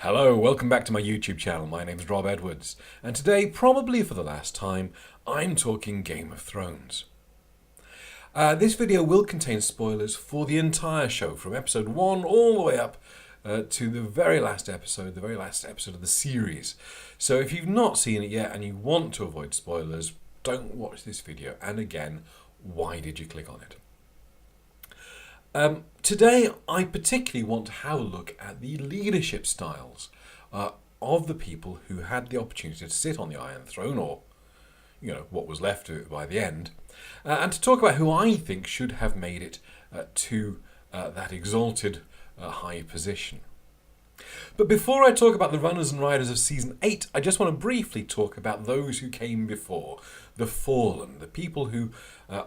Hello, welcome back to my YouTube channel. My name is Rob Edwards, and today, probably for the last time, I'm talking Game of Thrones. This video will contain spoilers for the entire show, from episode 1 all the way up to the very last episode of the series. So if you've not seen it yet and you want to avoid spoilers, don't watch this video. And again, why did you click on it? Today, I particularly want to have a look at the leadership styles of the people who had the opportunity to sit on the Iron Throne, or what was left of it by the end, and to talk about who I think should have made it to that exalted high position. But before I talk about the runners and riders of Season 8, I just want to briefly talk about those who came before, the fallen, the people who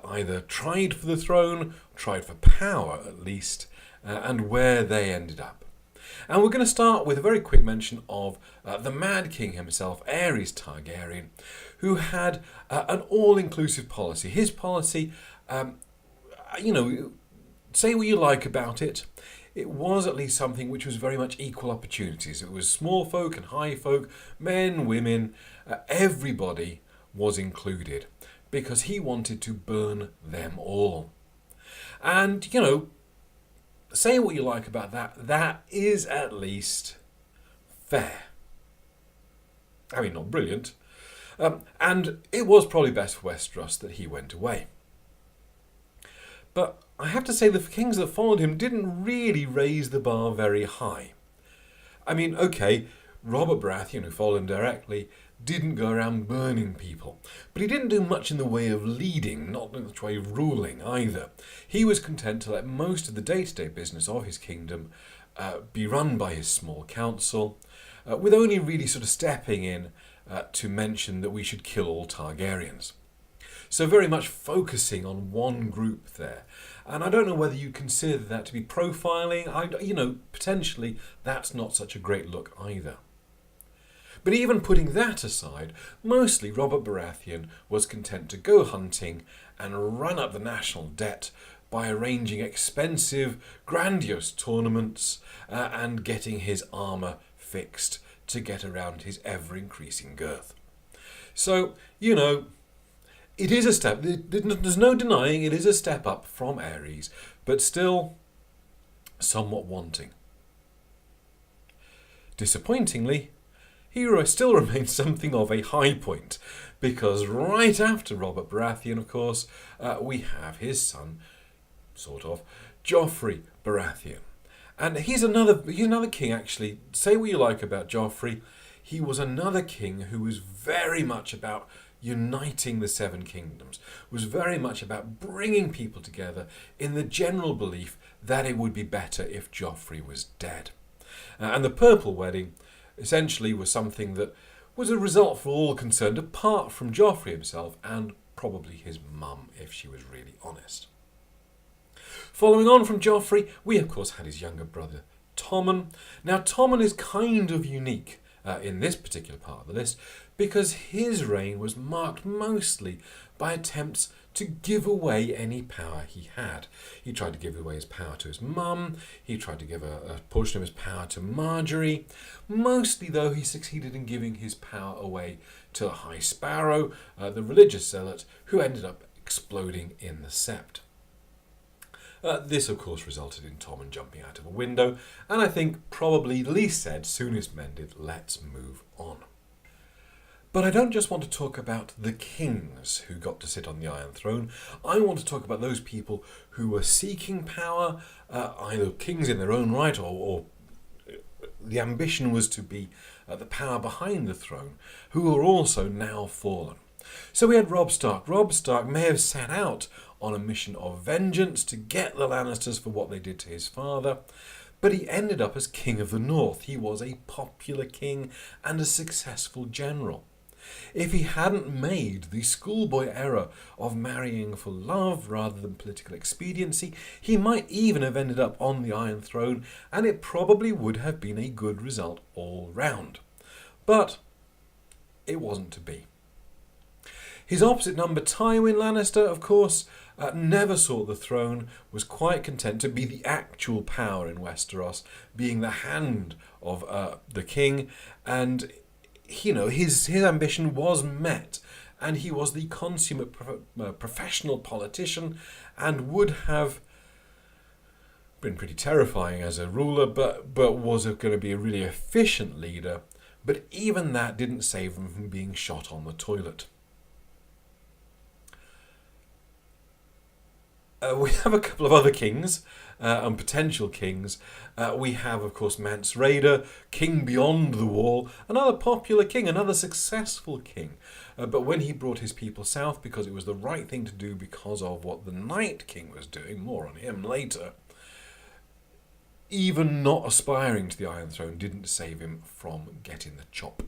either tried for the throne, tried for power at least, and where they ended up. And we're going to start with a very quick mention of the Mad King himself, Aerys Targaryen, who had an all-inclusive policy. His policy, say what you like about it, it was at least something which was very much equal opportunities. It was small folk and high folk, men, women, everybody was included, because he wanted to burn them all. And, say what you like about that, that is at least fair. I mean, not brilliant. And it was probably best for Westeros that he went away. But I have to say the kings that followed him didn't really raise the bar very high. I mean, okay, Robert Baratheon, who followed him directly, didn't go around burning people. But he didn't do much in the way of leading, not in the way of ruling either. He was content to let most of the day-to-day business of his kingdom be run by his small council, with only really sort of stepping in to mention that we should kill all Targaryens. So very much focusing on one group there. And I don't know whether you consider that to be profiling. Potentially that's not such a great look either. But even putting that aside, mostly Robert Baratheon was content to go hunting and run up the national debt by arranging expensive, grandiose tournaments and getting his armour fixed to get around his ever-increasing girth. So, it is a step. There's no denying it is a step up from Aerys, but still somewhat wanting. Disappointingly, he still remains something of a high point, because right after Robert Baratheon, of course, we have his son, Joffrey Baratheon. And he's another king, actually. Say what you like about Joffrey, he was another king who was very much about uniting the Seven Kingdoms, was very much about bringing people together in the general belief that it would be better if Joffrey was dead. And the Purple Wedding essentially was something that was a result for all concerned, apart from Joffrey himself and probably his mum, if she was really honest. Following on from Joffrey, we of course had his younger brother, Tommen. Now, Tommen is kind of unique in this particular part of the list, because his reign was marked mostly by attempts to give away any power he had. He tried to give away his power to his mum, he tried to give a portion of his power to Marjorie. Mostly, though, he succeeded in giving his power away to the High Sparrow, the religious zealot, who ended up exploding in the Sept. This, of course, resulted in Tommen jumping out of a window, and I think probably least said, soonest mended, let's move on. But I don't just want to talk about the kings who got to sit on the Iron Throne. I want to talk about those people who were seeking power, either kings in their own right, or the ambition was to be the power behind the throne, who are also now fallen. So we had Robb Stark. Robb Stark may have set out on a mission of vengeance to get the Lannisters for what they did to his father, but he ended up as King of the North. He was a popular king and a successful general. If he hadn't made the schoolboy error of marrying for love rather than political expediency, he might even have ended up on the Iron Throne, and it probably would have been a good result all round. But it wasn't to be. His opposite number, Tywin Lannister, of course, never sought the throne, was quite content to be the actual power in Westeros, being the hand of the king, and his ambition was met, and he was the consummate professional politician, and would have been pretty terrifying as a ruler, but was going to be a really efficient leader. But even that didn't save him from being shot on the toilet. We have a couple of other kings and potential kings. We have, of course, Mance Rayder, king beyond the wall, another popular king, another successful king. But when he brought his people south, because it was the right thing to do because of what the Night King was doing, more on him later, even not aspiring to the Iron Throne didn't save him from getting the chop.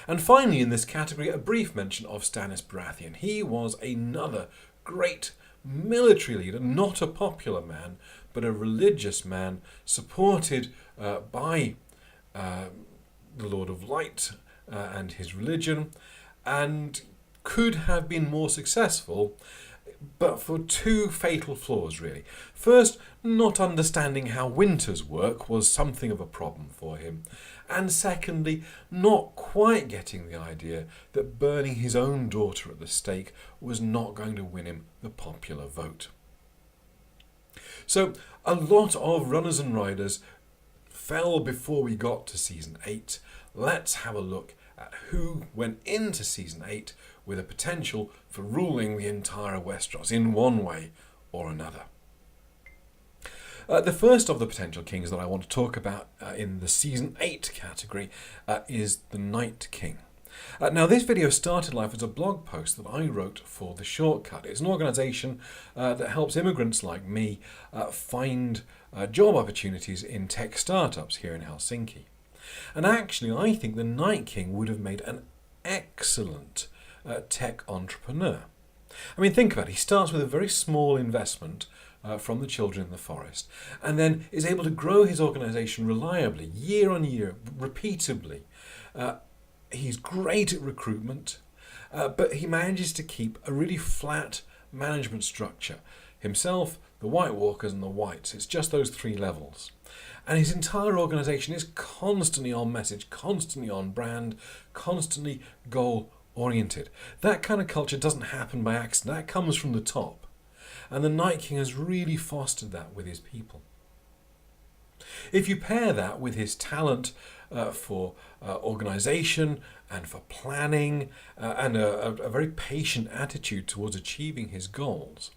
And finally in this category, a brief mention of Stannis Baratheon. He was another great military leader, not a popular man, but a religious man, supported by the Lord of Light and his religion, and could have been more successful, but for two fatal flaws, really. First, not understanding how winters work was something of a problem for him. And secondly, not quite getting the idea that burning his own daughter at the stake was not going to win him the popular vote. So, a lot of runners and riders fell before we got to Season 8. Let's have a look at who went into Season 8 with a potential for ruling the entire Westeros in one way or another. The first of the potential kings that I want to talk about in the Season 8 category is the Night King. Now, this video started life as a blog post that I wrote for The Shortcut. It's an organisation that helps immigrants like me find job opportunities in tech startups here in Helsinki. And actually, I think the Night King would have made an excellent tech entrepreneur. I mean, think about it. He starts with a very small investment from the children in the forest, and then is able to grow his organisation reliably, year on year, repeatably. He's great at recruitment, but he manages to keep a really flat management structure. Himself, the White Walkers and the Whites. It's just those three levels. And his entire organisation is constantly on message, constantly on brand, constantly goal-oriented. That kind of culture doesn't happen by accident. That comes from the top. And the Night King has really fostered that with his people. If you pair that with his talent for organisation and for planning and a very patient attitude towards achieving his goals,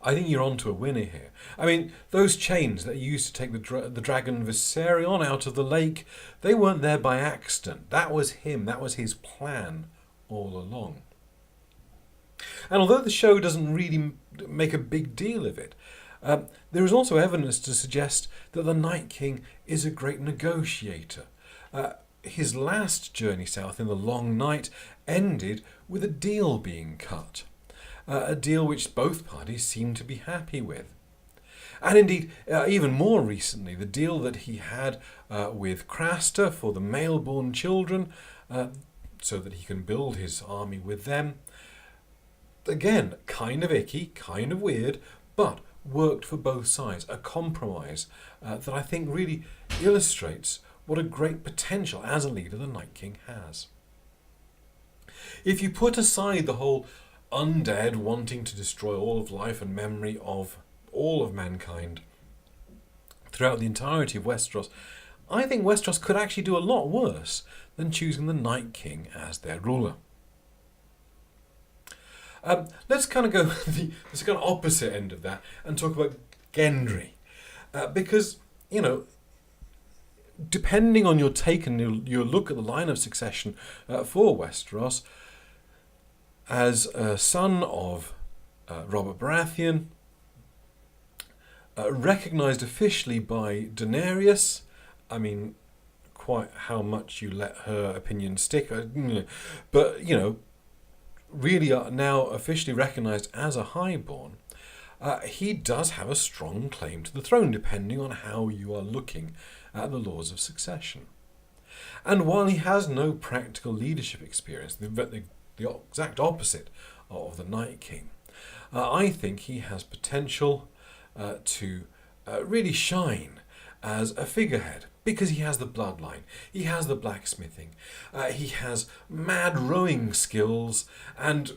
I think you're onto a winner here. I mean, those chains that you used to take the dragon Viserion out of the lake, they weren't there by accident. That was him. That was his plan all along. And although the show doesn't really make a big deal of it, there is also evidence to suggest that the Night King is a great negotiator. His last journey south in the Long Night ended with a deal being cut. A deal which both parties seemed to be happy with. And indeed, even more recently, the deal that he had with Craster for the male-born children, so that he can build his army with them. Again, kind of icky, kind of weird, but worked for both sides. A compromise that I think really illustrates what a great potential as a leader the Night King has. If you put aside the whole undead wanting to destroy all of life and memory of all of mankind throughout the entirety of Westeros, I think Westeros could actually do a lot worse than choosing the Night King as their ruler. Let's kind of go the kind of opposite end of that and talk about Gendry. Because, depending on your take and your look at the line of succession for Westeros, as a son of Robert Baratheon, recognised officially by Daenerys, I mean, quite how much you let her opinion stick, but, really are now officially recognised as a highborn, he does have a strong claim to the throne, depending on how you are looking at the laws of succession. And while he has no practical leadership experience, the exact opposite of the Night King. I think he has potential to really shine as a figurehead because he has the bloodline, he has the blacksmithing, he has mad rowing skills, and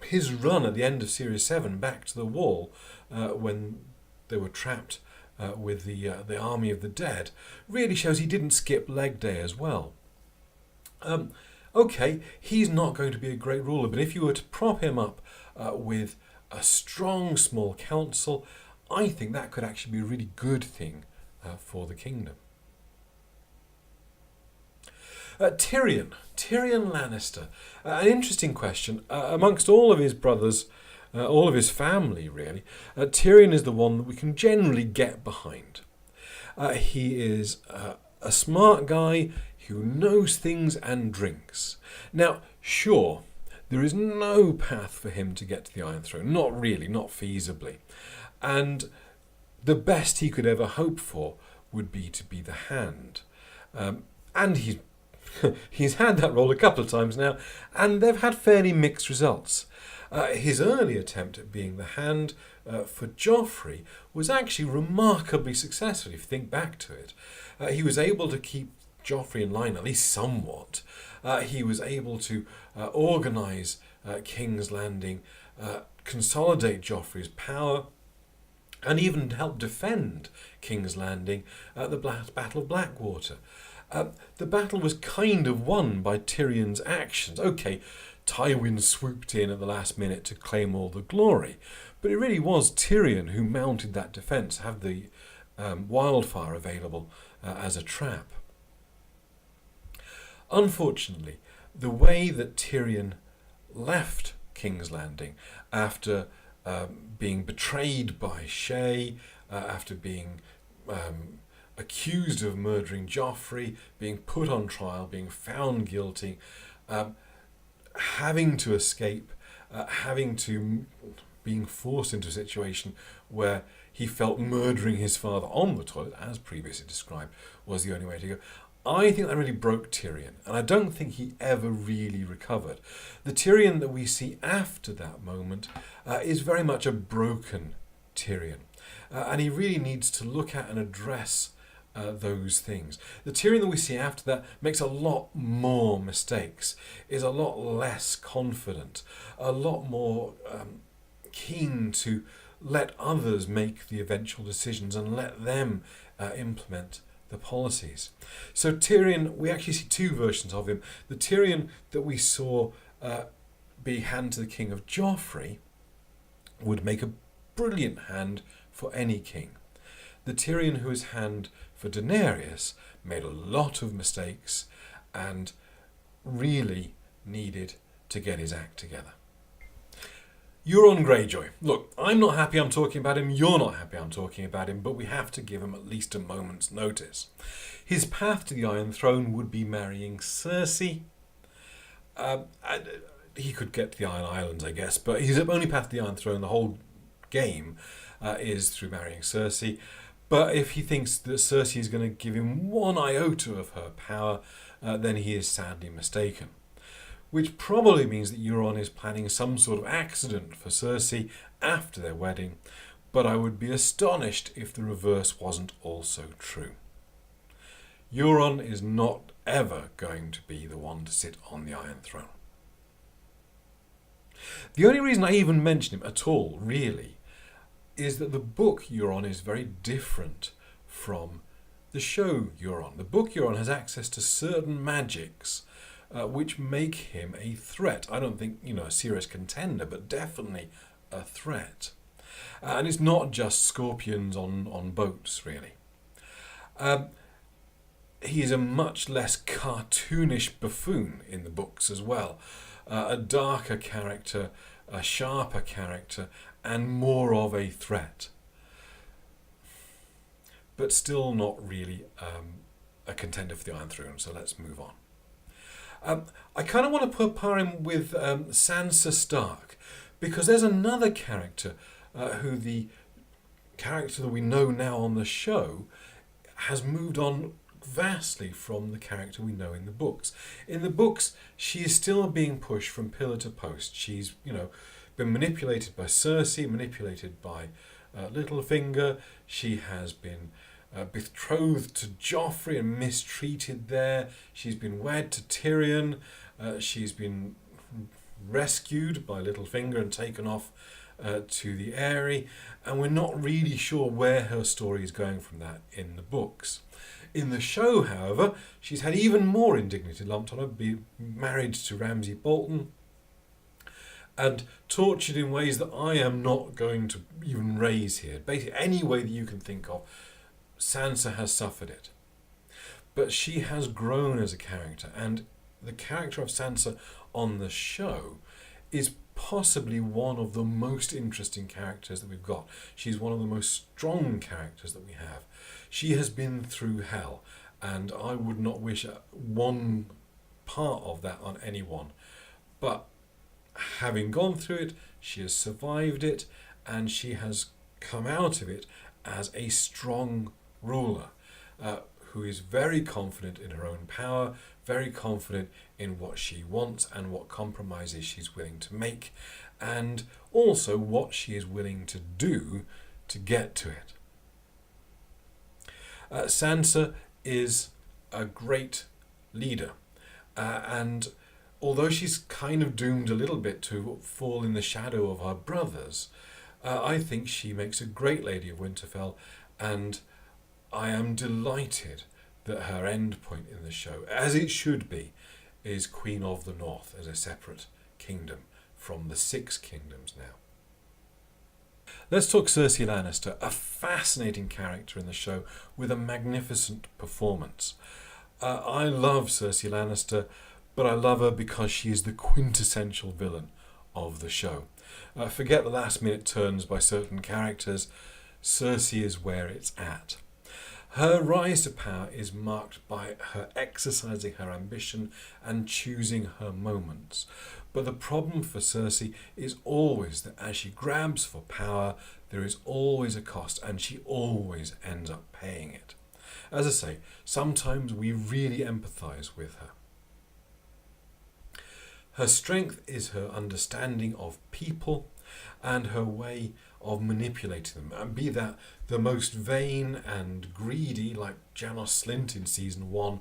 his run at the end of Series 7 back to the wall when they were trapped with the army of the dead really shows he didn't skip leg day as well. Okay, he's not going to be a great ruler, but if you were to prop him up with a strong small council, I think that could actually be a really good thing for the kingdom. Tyrion Lannister. An interesting question. Amongst all of his brothers, all of his family really, Tyrion is the one that we can generally get behind. He is a smart guy who knows things and drinks. Now, sure, there is no path for him to get to the Iron Throne. Not really, not feasibly. And the best he could ever hope for would be to be the Hand. And he's had that role a couple of times now, and they've had fairly mixed results. His early attempt at being the Hand for Joffrey was actually remarkably successful, if you think back to it. He was able to keep Joffrey in line, at least somewhat. He was able to organise King's Landing, consolidate Joffrey's power, and even help defend King's Landing at the Battle of Blackwater. The battle was kind of won by Tyrion's actions. Okay, Tywin swooped in at the last minute to claim all the glory, but it really was Tyrion who mounted that defence, have the wildfire available as a trap. Unfortunately, the way that Tyrion left King's Landing after being betrayed by Shay, after being accused of murdering Joffrey, being put on trial, being found guilty, having to escape, being forced into a situation where he felt murdering his father on the toilet, as previously described, was the only way to go. I think that really broke Tyrion, and I don't think he ever really recovered. The Tyrion that we see after that moment is very much a broken Tyrion, and he really needs to look at and address those things. The Tyrion that we see after that makes a lot more mistakes, is a lot less confident, a lot more keen to let others make the eventual decisions and let them implement the policies. So Tyrion, we actually see two versions of him. The Tyrion that we saw be Hand to the King of Joffrey would make a brilliant Hand for any king. The Tyrion who is Hand for Daenerys made a lot of mistakes and really needed to get his act together. Euron Greyjoy. Look, I'm not happy I'm talking about him, you're not happy I'm talking about him, but we have to give him at least a moment's notice. His path to the Iron Throne would be marrying Cersei. He could get to the Iron Islands, I guess, but his only path to the Iron Throne, the whole game, is through marrying Cersei. But if he thinks that Cersei is going to give him one iota of her power, then he is sadly mistaken. Which probably means that Euron is planning some sort of accident for Cersei after their wedding, but I would be astonished if the reverse wasn't also true. Euron is not ever going to be the one to sit on the Iron Throne. The only reason I even mention him at all, really, is that the book Euron is very different from the show Euron. The book Euron has access to certain magics which make him a threat. I don't think, a serious contender, but definitely a threat. And it's not just scorpions on boats, really. He is a much less cartoonish buffoon in the books as well. A darker character, a sharper character, and more of a threat. But still not really a contender for the Iron Throne, so let's move on. I kind of want to pair him with Sansa Stark, because there's another character who the character that we know now on the show has moved on vastly from the character we know in the books. In the books, she is still being pushed from pillar to post. She's, been manipulated by Cersei, manipulated by Littlefinger. She has been betrothed to Joffrey and mistreated there. She's been wed to Tyrion. She's been rescued by Littlefinger and taken off to the Eyrie, and we're not really sure where her story is going from that in the books. In the show, however, she's had even more indignity lumped on her, being married to Ramsay Bolton and tortured in ways that I am not going to even raise here. Basically, any way that you can think of, Sansa has suffered it. But she has grown as a character, and the character of Sansa on the show is possibly one of the most interesting characters that we've got. She's one of the most strong characters that we have. She has been through hell, and I would not wish one part of that on anyone. But having gone through it, she has survived it, and she has come out of it as a strong ruler who is very confident in her own power, very confident in what she wants and what compromises she's willing to make, and also what she is willing to do to get to it. Sansa is a great leader, and although she's kind of doomed a little bit to fall in the shadow of her brothers, I think she makes a great Lady of Winterfell, and I am delighted that her end point in the show, as it should be, is Queen of the North as a separate kingdom from the 6 kingdoms now. Let's talk Cersei Lannister, a fascinating character in the show with a magnificent performance. I love Cersei Lannister, but I love her because she is the quintessential villain of the show. Forget the last minute turns by certain characters. Cersei is where it's at. Her rise to power is marked by her exercising her ambition and choosing her moments. But the problem for Cersei is always that as she grabs for power, there is always a cost, and she always ends up paying it. As I say, sometimes we really empathise with her. Her strength is her understanding of people and her way of manipulating them, and be that the most vain and greedy, like Janos Slynt in season 1,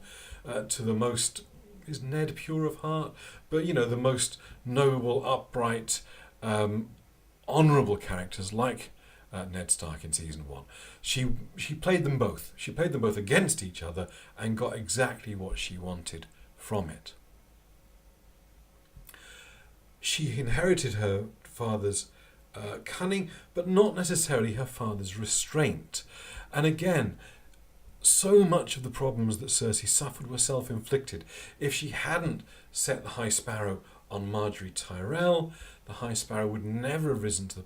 to the most, is Ned pure of heart? But the most noble, upright, honourable characters like Ned Stark in season 1. She played them both. She played them both against each other and got exactly what she wanted from it. She inherited her father's cunning, but not necessarily her father's restraint. And again, so much of the problems that Cersei suffered were self-inflicted. If she hadn't set the High Sparrow on Margaery Tyrell, the High Sparrow would never have risen to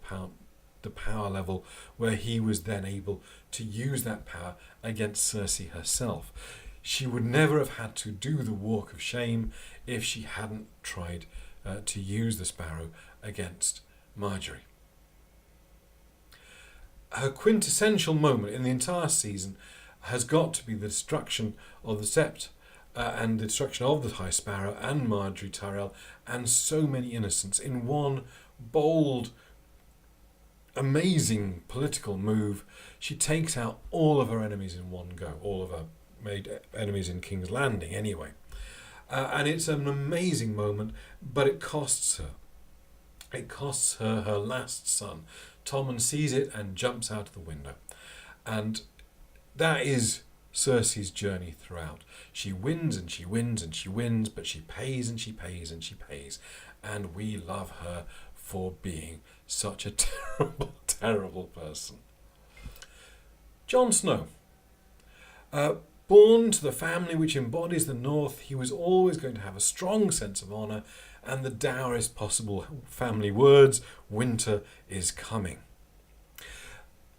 the power level where he was then able to use that power against Cersei herself. She would never have had to do the walk of shame if she hadn't tried to use the Sparrow against Margaery. Her quintessential moment in the entire season has got to be the destruction of the Sept and the destruction of the High Sparrow and Margaery Tyrell and so many innocents in one bold, amazing political move. She takes out all of her enemies in one go, all of her made enemies in King's Landing anyway. And it's an amazing moment, but it costs her. It costs her her last son. Tommen sees it and jumps out of the window. And that is Cersei's journey throughout. She wins and she wins and she wins, but she pays and she pays and she pays. And we love her for being such a terrible, terrible person. Jon Snow. Born to the family which embodies the North, he was always going to have a strong sense of honour and the dourest possible family words, winter is coming.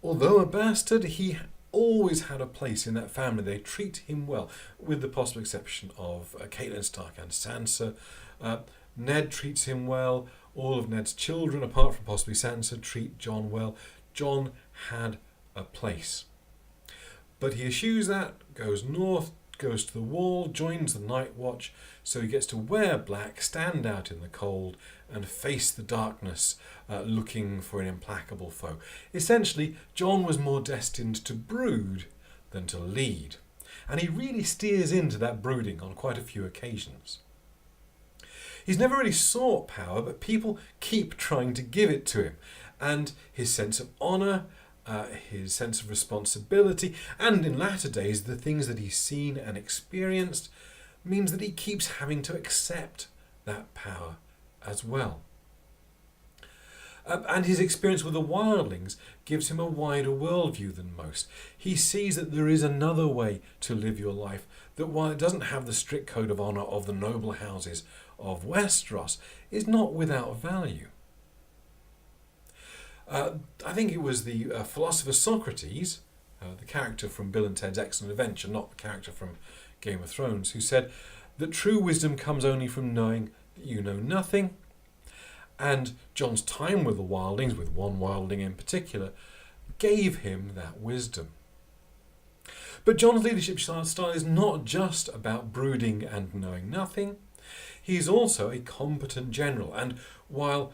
Although a bastard, he always had a place in that family. They treat him well, with the possible exception of Catelyn Stark and Sansa. Ned treats him well. All of Ned's children, apart from possibly Sansa, treat Jon well. Jon had a place. But he eschews that, goes north, goes to the wall, joins the night watch, so he gets to wear black, stand out in the cold, and face the darkness, looking for an implacable foe. Essentially, John was more destined to brood than to lead, and he really steers into that brooding on quite a few occasions. He's never really sought power, but people keep trying to give it to him, and his sense of honour, his sense of responsibility, and in latter days the things that he's seen and experienced, means that he keeps having to accept that power as well. And his experience with the wildlings gives him a wider worldview than most. He sees that there is another way to live your life, that while it doesn't have the strict code of honour of the noble houses of Westeros, is not without value. I think it was the philosopher Socrates, the character from Bill and Ted's Excellent Adventure, not the character from Game of Thrones, who said that true wisdom comes only from knowing that you know nothing. And Jon's time with the wildlings, with one wildling in particular, gave him that wisdom. But Jon's leadership style is not just about brooding and knowing nothing. He's also a competent general, and while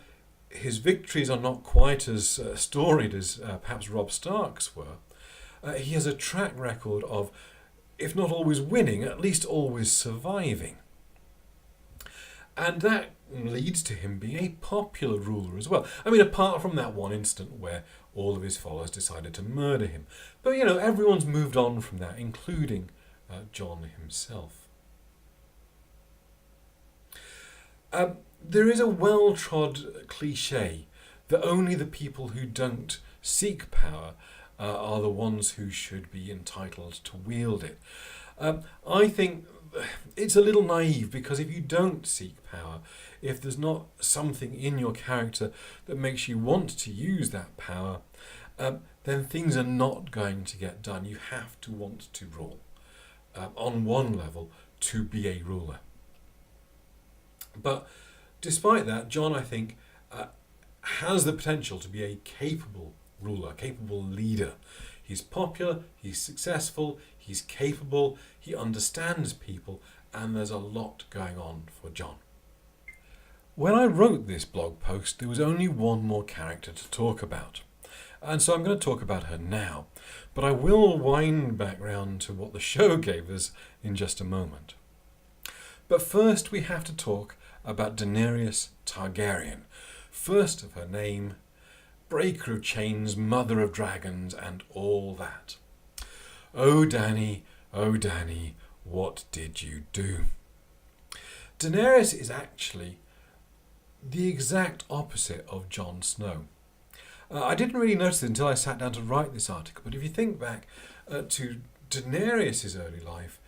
his victories are not quite as storied as perhaps Robb Stark's were, he has a track record of, if not always winning, at least always surviving. And that leads to him being a popular ruler as well. I mean, apart from that one instant where all of his followers decided to murder him. But, everyone's moved on from that, including Jon himself. There is a well-trod cliche that only the people who don't seek power are the ones who should be entitled to wield it. I think it's a little naive, because if you don't seek power, if there's not something in your character that makes you want to use that power, then things are not going to get done. You have to want to rule, on one level, to be a ruler. But despite that, Jon, I think, has the potential to be a capable ruler, capable leader. He's popular, he's successful, he's capable, he understands people, and there's a lot going on for Jon. When I wrote this blog post, there was only one more character to talk about. And so I'm going to talk about her now. But I will wind back round to what the show gave us in just a moment. But first we have to talk about Daenerys Targaryen, first of her name, breaker of chains, mother of dragons, and all that. Oh Dany, what did you do? Daenerys is actually the exact opposite of Jon Snow. I didn't really notice it until I sat down to write this article, but if you think back to Daenerys' early life,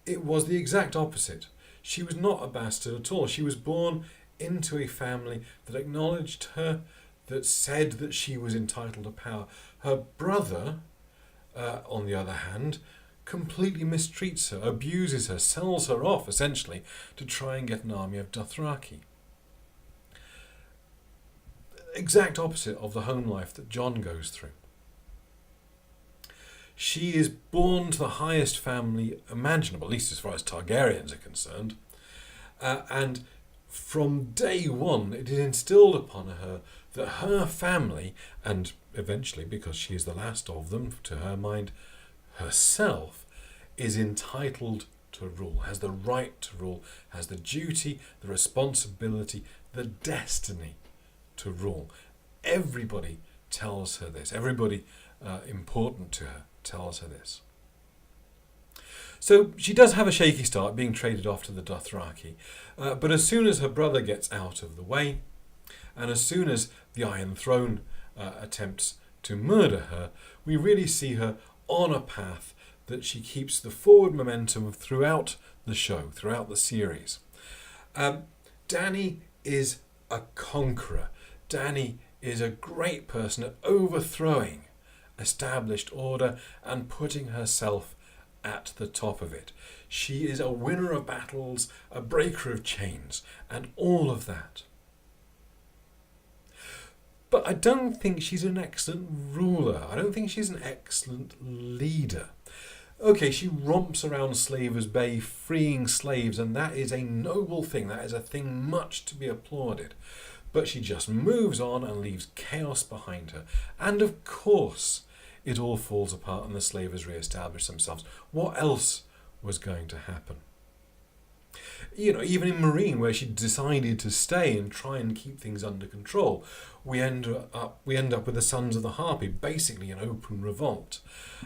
it was the exact opposite. She was not a bastard at all. She was born into a family that acknowledged her, that said that she was entitled to power. Her brother, on the other hand, completely mistreats her, abuses her, sells her off, essentially, to try and get an army of Dothraki. Exact opposite of the home life that Jon goes through. She is born to the highest family imaginable, at least as far as Targaryens are concerned, and from day one it is instilled upon her that her family, and eventually, because she is the last of them, to her mind, herself, is entitled to rule, has the right to rule, has the duty, the responsibility, the destiny to rule. Everybody tells her this. Everybody important to her tells her this. So she does have a shaky start, being traded off to the Dothraki. But as soon as her brother gets out of the way, and as soon as the Iron Throne attempts to murder her, we really see her on a path that she keeps the forward momentum throughout the show, throughout the series. Dany is a conqueror. Dany is a great person at overthrowing established order and putting herself at the top of it. She is a winner of battles, a breaker of chains, and all of that. But I don't think she's an excellent ruler. I don't think she's an excellent leader. Okay, she romps around Slavers Bay freeing slaves, and that is a noble thing. That is a thing much to be applauded. But she just moves on and leaves chaos behind her. And of course, it all falls apart and the slavers re-establish themselves. What else was going to happen? You know, even in Marine, where she decided to stay and try and keep things under control, we end up with the Sons of the Harpy, basically an open revolt.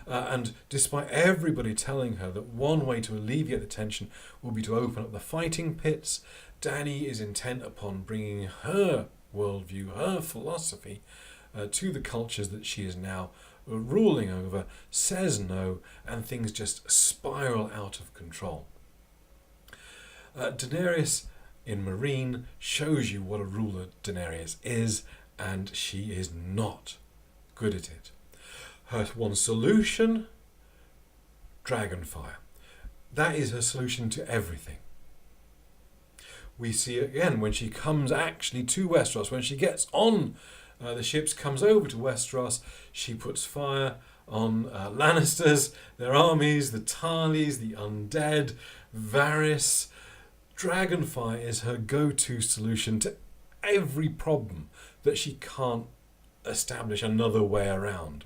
And despite everybody telling her that one way to alleviate the tension will be to open up the fighting pits, Dany is intent upon bringing her worldview, her philosophy, to the cultures that she is now ruling over, says no, and things just spiral out of control. Daenerys in Marine shows you what a ruler Daenerys is, and she is not good at it. Her one solution, Dragonfire. That is her solution to everything. We see it again when she comes actually to Westeros. When she gets on the ships, comes over to Westeros, she puts fire on Lannisters, their armies, the Tarlys, the undead, Varys. Dragonfire is her go-to solution to every problem that she can't establish another way around.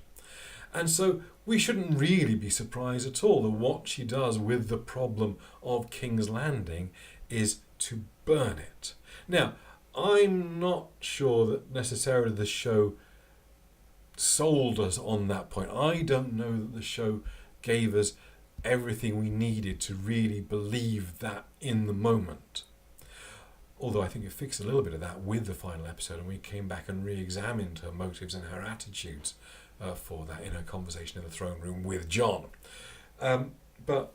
And so we shouldn't really be surprised at all that what she does with the problem of King's Landing is to burn it. Now, I'm not sure that necessarily the show sold us on that point. I don't know that the show gave us everything we needed to really believe that in the moment. Although I think it fixed a little bit of that with the final episode, and we came back and re-examined her motives and her attitudes for that in her conversation in the throne room with Jon. But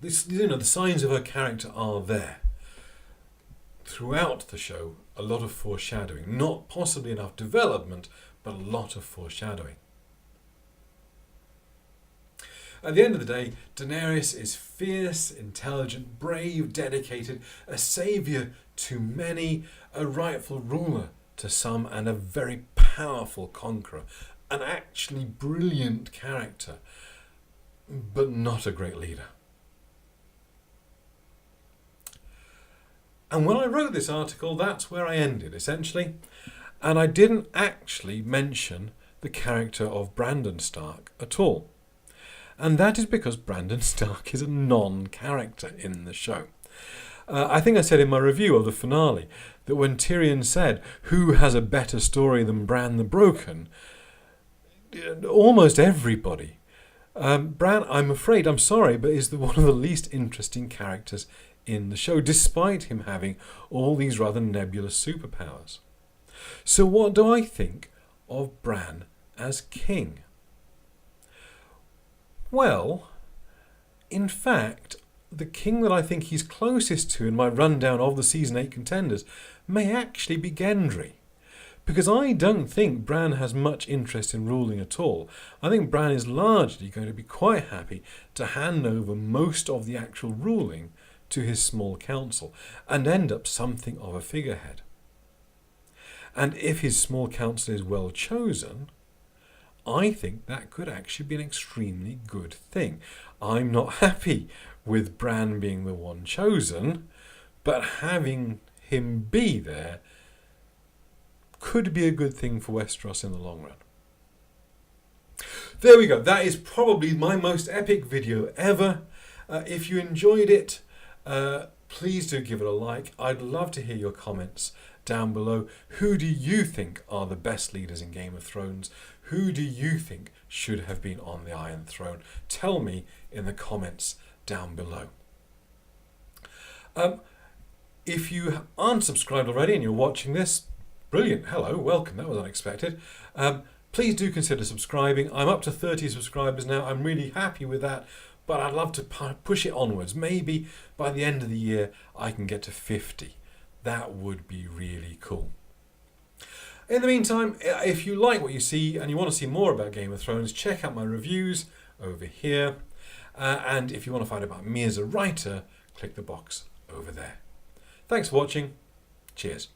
this, the signs of her character are there. Throughout the show, a lot of foreshadowing. Not possibly enough development, but a lot of foreshadowing. At the end of the day, Daenerys is fierce, intelligent, brave, dedicated, a saviour to many, a rightful ruler to some, and a very powerful conqueror. An actually brilliant character, but not a great leader. And when I wrote this article, that's where I ended, essentially. And I didn't actually mention the character of Brandon Stark at all. And that is because Brandon Stark is a non-character in the show. I think I said in my review of the finale that when Tyrion said, "Who has a better story than Bran the Broken?" almost everybody. Bran, I'm afraid, I'm sorry, but is one of the least interesting characters in the show, despite him having all these rather nebulous superpowers. So what do I think of Bran as king? Well, in fact, the king that I think he's closest to in my rundown of the Season 8 contenders may actually be Gendry. Because I don't think Bran has much interest in ruling at all. I think Bran is largely going to be quite happy to hand over most of the actual ruling to his small council and end up something of a figurehead. And if his small council is well chosen, I think that could actually be an extremely good thing. I'm not happy with Bran being the one chosen, but having him be there could be a good thing for Westeros in the long run. There we go. That is probably my most epic video ever. If you enjoyed it, please do give it a like. I'd love to hear your comments down below. Who do you think are the best leaders in Game of Thrones? Who do you think should have been on the Iron Throne? Tell me in the comments down below. If you aren't subscribed already and you're watching this, brilliant. Hello, welcome. That was unexpected. Please do consider subscribing. I'm up to 30 subscribers now. I'm really happy with that, but I'd love to push it onwards. Maybe by the end of the year I can get to 50. That would be really cool. In the meantime, if you like what you see and you want to see more about Game of Thrones, check out my reviews over here. And if you want to find out about me as a writer, click the box over there. Thanks for watching. Cheers.